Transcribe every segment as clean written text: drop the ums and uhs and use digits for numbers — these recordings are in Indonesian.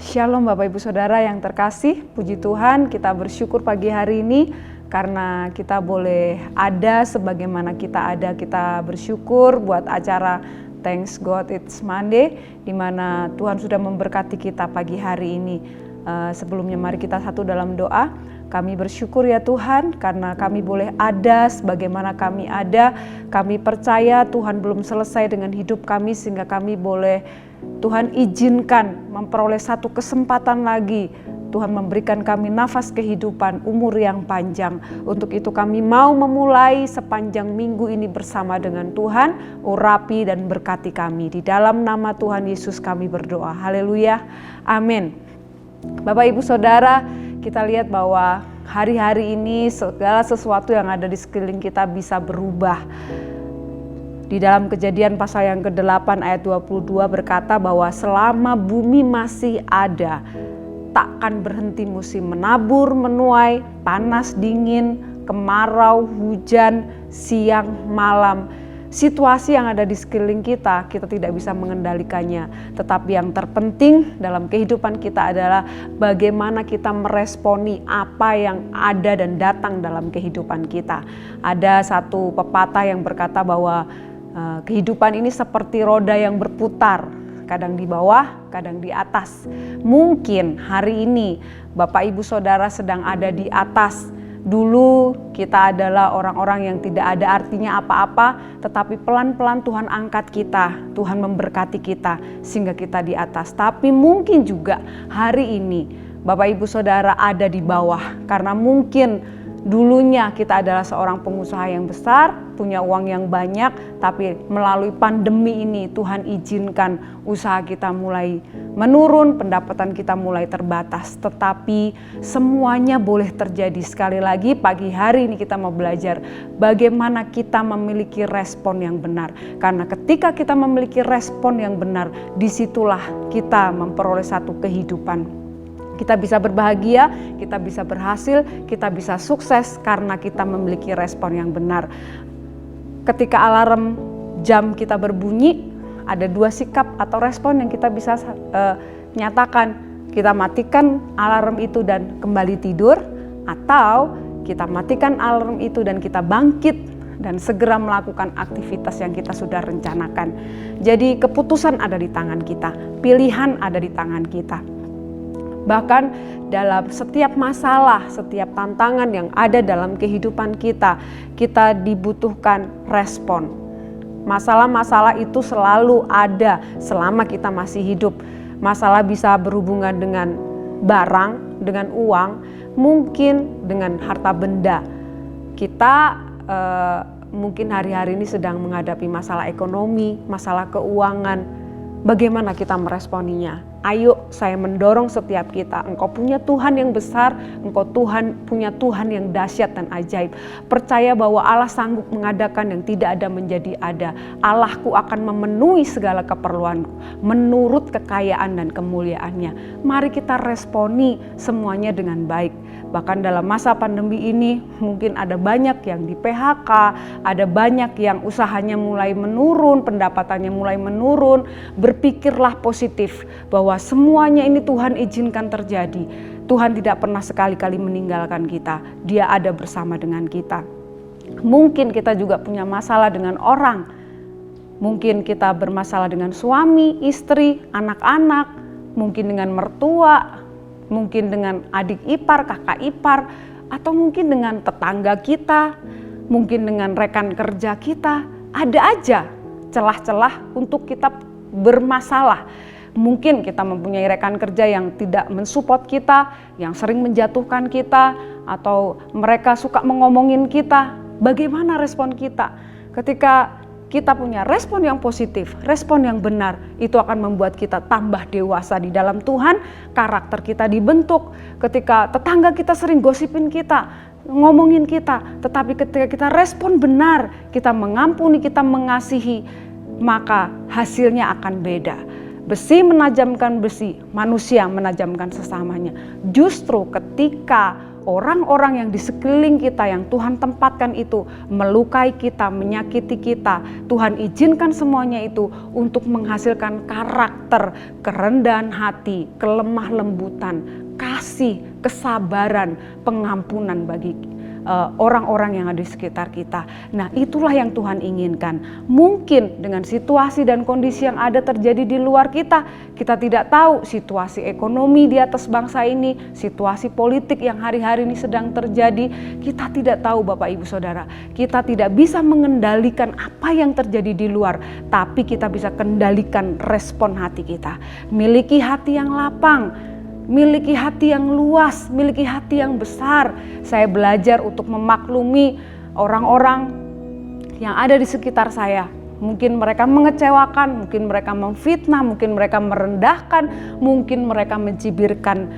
Shalom Bapak Ibu Saudara yang terkasih, puji Tuhan kita bersyukur pagi hari ini karena kita boleh ada sebagaimana kita ada. Kita bersyukur buat acara Thanks God It's Monday, di mana Tuhan sudah memberkati kita pagi hari ini. Sebelumnya mari kita satu dalam doa. Kami bersyukur ya Tuhan karena kami boleh ada sebagaimana kami ada. Kami percaya Tuhan belum selesai dengan hidup kami sehingga kami boleh Tuhan izinkan memperoleh satu kesempatan lagi. Tuhan memberikan kami nafas kehidupan, umur yang panjang. Untuk itu kami mau memulai sepanjang minggu ini bersama dengan Tuhan. Urapi dan berkati kami. Di dalam nama Tuhan Yesus kami berdoa. Haleluya. Amin. Bapak Ibu Saudara, kita lihat bahwa hari-hari ini segala sesuatu yang ada di sekeliling kita bisa berubah. Di dalam Kejadian pasal yang ke-8 ayat 22 berkata bahwa selama bumi masih ada, takkan berhenti musim menabur, menuai, panas, dingin, kemarau, hujan, siang, malam. Situasi yang ada di sekeliling kita tidak bisa mengendalikannya. Tetapi yang terpenting dalam kehidupan kita adalah bagaimana kita meresponi apa yang ada dan datang dalam kehidupan kita. Ada satu pepatah yang berkata bahwa kehidupan ini seperti roda yang berputar, kadang di bawah, kadang di atas. Mungkin hari ini Bapak Ibu Saudara sedang ada di atas. Dulu kita adalah orang-orang yang tidak ada artinya apa-apa, tetapi pelan-pelan Tuhan angkat kita, Tuhan memberkati kita sehingga kita di atas. Tapi mungkin juga hari ini Bapak Ibu Saudara ada di bawah karena mungkin dulunya kita adalah seorang pengusaha yang besar, punya uang yang banyak, tapi melalui pandemi ini Tuhan izinkan usaha kita mulai menurun, pendapatan kita mulai terbatas. Tetapi semuanya boleh terjadi. Sekali lagi pagi hari ini kita mau belajar bagaimana kita memiliki respon yang benar. Karena ketika kita memiliki respon yang benar, disitulah kita memperoleh satu kehidupan. Kita bisa berbahagia, kita bisa berhasil, kita bisa sukses karena kita memiliki respon yang benar. Ketika alarm jam kita berbunyi, ada dua sikap atau respon yang kita bisa nyatakan. Kita matikan alarm itu dan kembali tidur, atau kita matikan alarm itu dan kita bangkit dan segera melakukan aktivitas yang kita sudah rencanakan. Jadi keputusan ada di tangan kita, pilihan ada di tangan kita. Bahkan dalam setiap masalah, setiap tantangan yang ada dalam kehidupan kita, kita dibutuhkan respon. Masalah-masalah itu selalu ada selama kita masih hidup. Masalah bisa berhubungan dengan barang, dengan uang, mungkin dengan harta benda. Kita mungkin hari-hari ini sedang menghadapi masalah ekonomi, masalah keuangan. Bagaimana kita meresponinya? Ayo, saya mendorong setiap kita. Engkau punya Tuhan yang besar, engkau punya Tuhan yang dahsyat dan ajaib. Percaya bahwa Allah sanggup mengadakan yang tidak ada menjadi ada. Allahku akan memenuhi segala keperluanku menurut kekayaan dan kemuliaannya. Mari kita responi semuanya dengan baik. Bahkan dalam masa pandemi ini mungkin ada banyak yang di PHK, ada banyak yang usahanya mulai menurun, pendapatannya mulai menurun. Berpikirlah positif bahwa semuanya ini Tuhan izinkan terjadi. Tuhan tidak pernah sekali-kali meninggalkan kita. Dia ada bersama dengan kita. Mungkin kita juga punya masalah dengan orang. Mungkin kita bermasalah dengan suami, istri, anak-anak, mungkin dengan mertua, mungkin dengan adik ipar, kakak ipar, atau mungkin dengan tetangga kita, mungkin dengan rekan kerja kita. Ada aja celah-celah untuk kita bermasalah. Mungkin kita mempunyai rekan kerja yang tidak mensupport kita, yang sering menjatuhkan kita, atau mereka suka mengomongin kita. Bagaimana respon kita? Ketika kita punya respon yang positif, respon yang benar, itu akan membuat kita tambah dewasa di dalam Tuhan, karakter kita dibentuk. Ketika tetangga kita sering gosipin kita, ngomongin kita, tetapi ketika kita respon benar, kita mengampuni, kita mengasihi, maka hasilnya akan beda. Besi menajamkan besi, manusia menajamkan sesamanya. Justru ketika orang-orang yang di sekeliling kita yang Tuhan tempatkan itu melukai kita, menyakiti kita, Tuhan izinkan semuanya itu untuk menghasilkan karakter, kerendahan hati, kelemah lembutan, kasih, kesabaran, pengampunan bagi orang-orang yang ada di sekitar kita. Nah, itulah yang Tuhan inginkan. Mungkin dengan situasi dan kondisi yang ada terjadi di luar kita, kita tidak tahu situasi ekonomi di atas bangsa ini, situasi politik yang hari-hari ini sedang terjadi. Kita tidak tahu Bapak Ibu Saudara. Kita tidak bisa mengendalikan apa yang terjadi di luar, tapi kita bisa kendalikan respon hati kita. Miliki hati yang lapang, miliki hati yang luas, miliki hati yang besar. Saya belajar untuk memaklumi orang-orang yang ada di sekitar saya. Mungkin mereka mengecewakan, mungkin mereka memfitnah, mungkin mereka merendahkan, mungkin mereka mencibirkan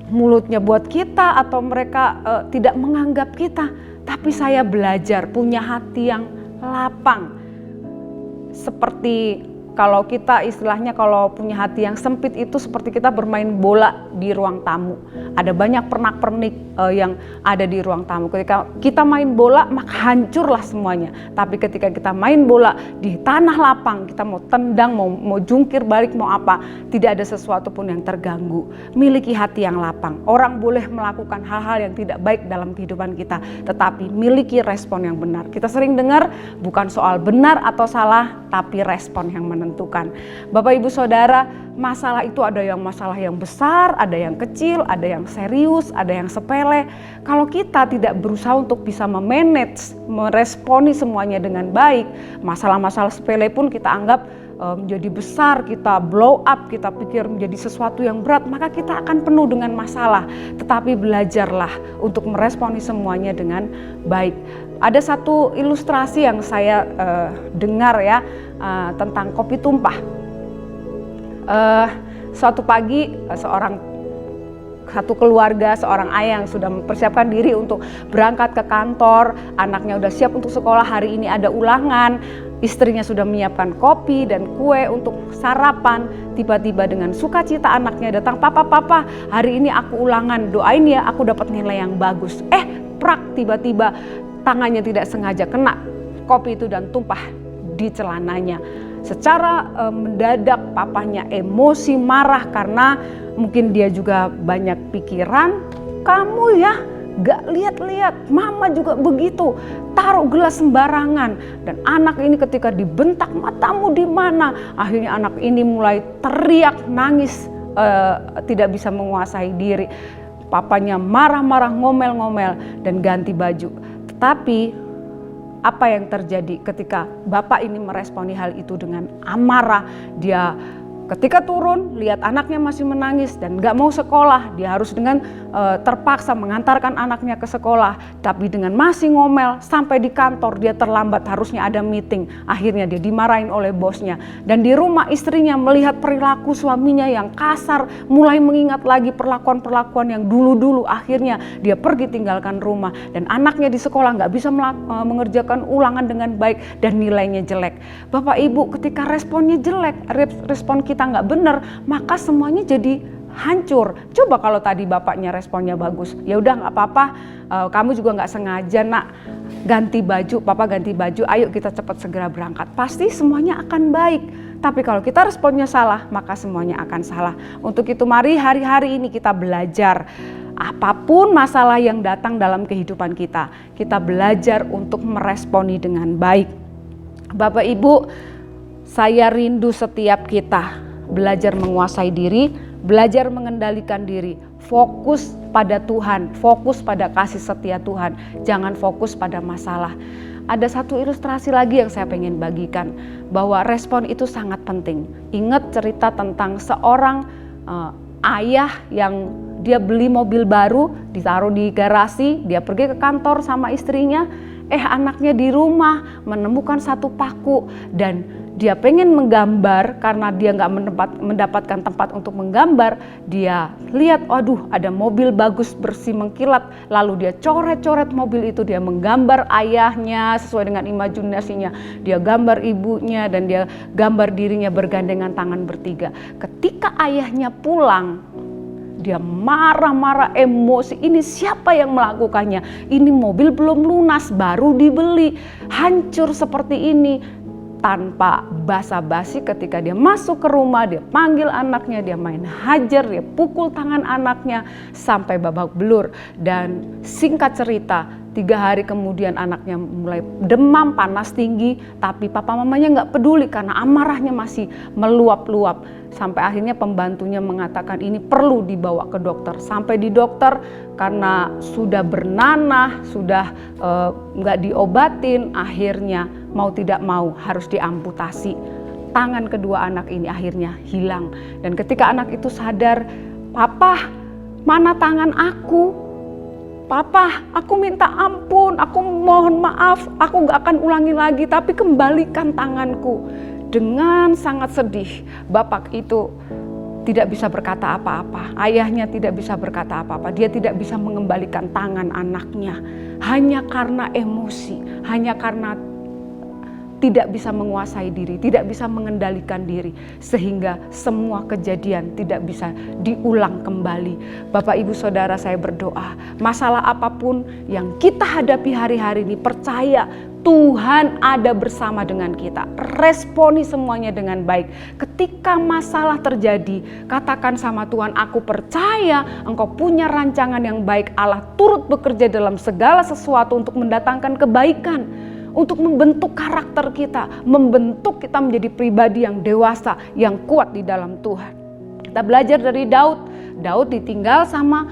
mulutnya buat kita, atau mereka tidak menganggap kita. Tapi saya belajar punya hati yang lapang. Seperti kalau kita istilahnya kalau punya hati yang sempit itu seperti kita bermain bola di ruang tamu. Ada banyak pernak-pernik yang ada di ruang tamu. Ketika kita main bola maka hancurlah semuanya. Tapi ketika kita main bola di tanah lapang, kita mau tendang, mau jungkir balik, mau apa, tidak ada sesuatu pun yang terganggu. Miliki hati yang lapang. Orang boleh melakukan hal-hal yang tidak baik dalam kehidupan kita, tetapi miliki respon yang benar. Kita sering dengar bukan soal benar atau salah, tapi respon yang menentukan. Bapak Ibu Saudara, masalah itu ada yang masalah yang besar, ada yang kecil, ada yang serius, ada yang sepele. Kalau kita tidak berusaha untuk bisa memanage, meresponi semuanya dengan baik, masalah-masalah sepele pun kita anggap menjadi besar, kita blow up, kita pikir menjadi sesuatu yang berat, maka kita akan penuh dengan masalah. Tetapi belajarlah untuk meresponi semuanya dengan baik. Ada satu ilustrasi yang saya dengar ya tentang kopi tumpah. Suatu pagi satu keluarga, seorang ayah yang sudah mempersiapkan diri untuk berangkat ke kantor, anaknya udah siap untuk sekolah, hari ini ada ulangan, istrinya sudah menyiapkan kopi dan kue untuk sarapan. Tiba-tiba dengan sukacita anaknya datang, "Papa, hari ini aku ulangan, doain ya aku dapat nilai yang bagus." Prak, tiba-tiba tangannya tidak sengaja kena kopi itu dan tumpah di celananya. Secara mendadak papanya emosi, marah karena mungkin dia juga banyak pikiran. "Kamu ya gak lihat-lihat, mama juga begitu, taruh gelas sembarangan." Dan anak ini ketika dibentak, "Matamu di mana?" Akhirnya anak ini mulai teriak, nangis, tidak bisa menguasai diri. Papanya marah-marah, ngomel-ngomel dan ganti baju. Tetapi apa yang terjadi ketika bapak ini meresponi hal itu dengan amarah? Dia ketika turun lihat anaknya masih menangis dan gak mau sekolah, dia harus dengan terpaksa mengantarkan anaknya ke sekolah, tapi dengan masih ngomel sampai di kantor dia terlambat, harusnya ada meeting. Akhirnya dia dimarahin oleh bosnya, dan di rumah istrinya melihat perilaku suaminya yang kasar, mulai mengingat lagi perlakuan-perlakuan yang dulu-dulu. Akhirnya dia pergi tinggalkan rumah, dan anaknya di sekolah gak bisa mengerjakan ulangan dengan baik dan nilainya jelek. Bapak Ibu, ketika responnya jelek, respon kita nggak benar, maka semuanya jadi hancur. Coba kalau tadi bapaknya responnya bagus, ya udah nggak apa-apa, kamu juga nggak sengaja nak, ganti baju, papa ganti baju, ayo kita cepat segera berangkat. Pasti semuanya akan baik. Tapi kalau kita responnya salah, maka semuanya akan salah. Untuk itu mari hari-hari ini kita belajar. Apapun masalah yang datang dalam kehidupan kita, kita belajar untuk meresponi dengan baik. Bapak Ibu, saya rindu setiap kita belajar menguasai diri, belajar mengendalikan diri, fokus pada Tuhan, fokus pada kasih setia Tuhan, jangan fokus pada masalah. Ada satu ilustrasi lagi yang saya pengen bagikan, bahwa respon itu sangat penting. Ingat cerita tentang seorang ayah yang dia beli mobil baru, ditaruh di garasi, dia pergi ke kantor sama istrinya, anaknya di rumah menemukan satu paku, dan dia pengen menggambar karena dia nggak mendapatkan tempat untuk menggambar. Dia lihat, aduh ada mobil bagus bersih mengkilat, lalu dia coret-coret mobil itu, dia menggambar ayahnya sesuai dengan imajinasinya, dia gambar ibunya, dan dia gambar dirinya bergandengan tangan bertiga. Ketika ayahnya pulang, Dia marah-marah, emosi. Ini siapa yang melakukannya? Ini mobil belum lunas, baru dibeli. Hancur seperti ini. Tanpa basa-basi ketika dia masuk ke rumah, dia panggil anaknya, dia main hajar, dia pukul tangan anaknya sampai babak belur. Dan singkat cerita, 3 hari kemudian anaknya mulai demam, panas tinggi, tapi papa mamanya nggak peduli karena amarahnya masih meluap-luap. Sampai akhirnya pembantunya mengatakan ini perlu dibawa ke dokter. Sampai di dokter karena sudah bernanah, sudah nggak diobatin, akhirnya mau tidak mau harus diamputasi. Tangan kedua anak ini akhirnya hilang. Dan ketika anak itu sadar, "Papa, mana tangan aku? Papa, aku minta ampun, aku mohon maaf, aku gak akan ulangi lagi, tapi kembalikan tanganku." Dengan sangat sedih, bapak itu tidak bisa berkata apa-apa. Ayahnya tidak bisa berkata apa-apa. Dia tidak bisa mengembalikan tangan anaknya. Hanya karena emosi, hanya karena tidak bisa menguasai diri, tidak bisa mengendalikan diri, sehingga semua kejadian tidak bisa diulang kembali. Bapak, Ibu, Saudara, saya berdoa, masalah apapun yang kita hadapi hari-hari ini, percaya Tuhan ada bersama dengan kita. Responi semuanya dengan baik. Ketika masalah terjadi, katakan sama Tuhan, aku percaya Engkau punya rancangan yang baik. Allah turut bekerja dalam segala sesuatu untuk mendatangkan kebaikan, untuk membentuk karakter kita, membentuk kita menjadi pribadi yang dewasa, yang kuat di dalam Tuhan. Kita belajar dari Daud. Daud ditinggal sama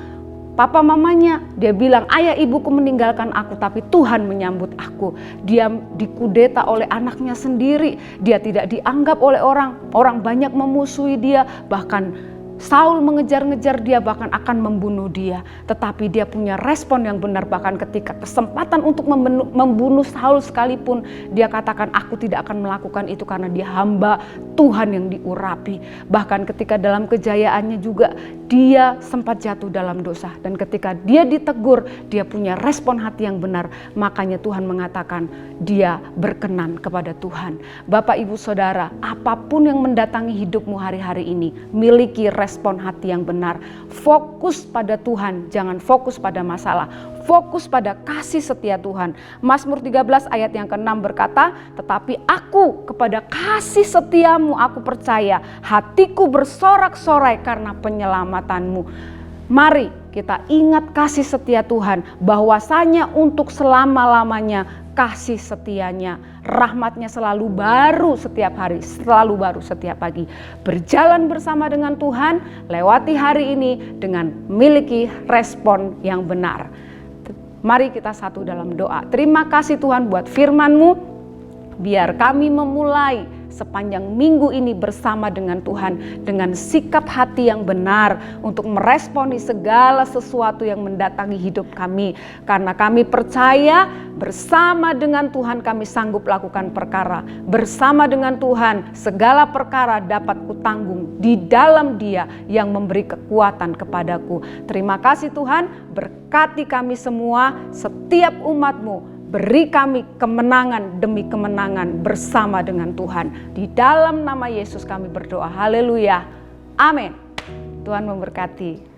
papa mamanya. Dia bilang, "Ayah ibuku meninggalkan aku, tapi Tuhan menyambut aku." Dia dikudeta oleh anaknya sendiri. Dia tidak dianggap oleh orang. Orang banyak memusuhi dia, bahkan Saul mengejar-ngejar dia, bahkan akan membunuh dia. Tetapi dia punya respon yang benar. Bahkan ketika kesempatan untuk membunuh Saul sekalipun, dia katakan, aku tidak akan melakukan itu karena dia hamba Tuhan yang diurapi. Bahkan ketika dalam kejayaannya juga, dia sempat jatuh dalam dosa. Dan ketika dia ditegur, dia punya respon hati yang benar. Makanya Tuhan mengatakan, dia berkenan kepada Tuhan. Bapak, Ibu, Saudara, apapun yang mendatangi hidupmu hari-hari ini, miliki respon hati yang benar. Fokus pada Tuhan, jangan fokus pada masalah. Fokus pada kasih setia Tuhan. Mazmur 13 ayat yang ke-6 berkata, tetapi aku kepada kasih setiamu aku percaya, hatiku bersorak-sorai karena penyelamatanmu. Mari kita ingat kasih setia Tuhan, bahwasanya untuk selama-lamanya kasih setianya, rahmatnya selalu baru setiap hari, selalu baru setiap pagi. Berjalan bersama dengan Tuhan, lewati hari ini dengan memiliki respon yang benar. Mari kita satu dalam doa. Terima kasih Tuhan buat firman-Mu, biar kami memulai sepanjang minggu ini bersama dengan Tuhan dengan sikap hati yang benar untuk meresponi segala sesuatu yang mendatangi hidup kami. Karena kami percaya bersama dengan Tuhan kami sanggup lakukan perkara. Bersama dengan Tuhan segala perkara dapat kutanggung di dalam Dia yang memberi kekuatan kepadaku. Terima kasih Tuhan, berkati kami semua, setiap umat-Mu. Beri kami kemenangan demi kemenangan bersama dengan Tuhan. Di dalam nama Yesus kami berdoa. Haleluya. Amin. Tuhan memberkati.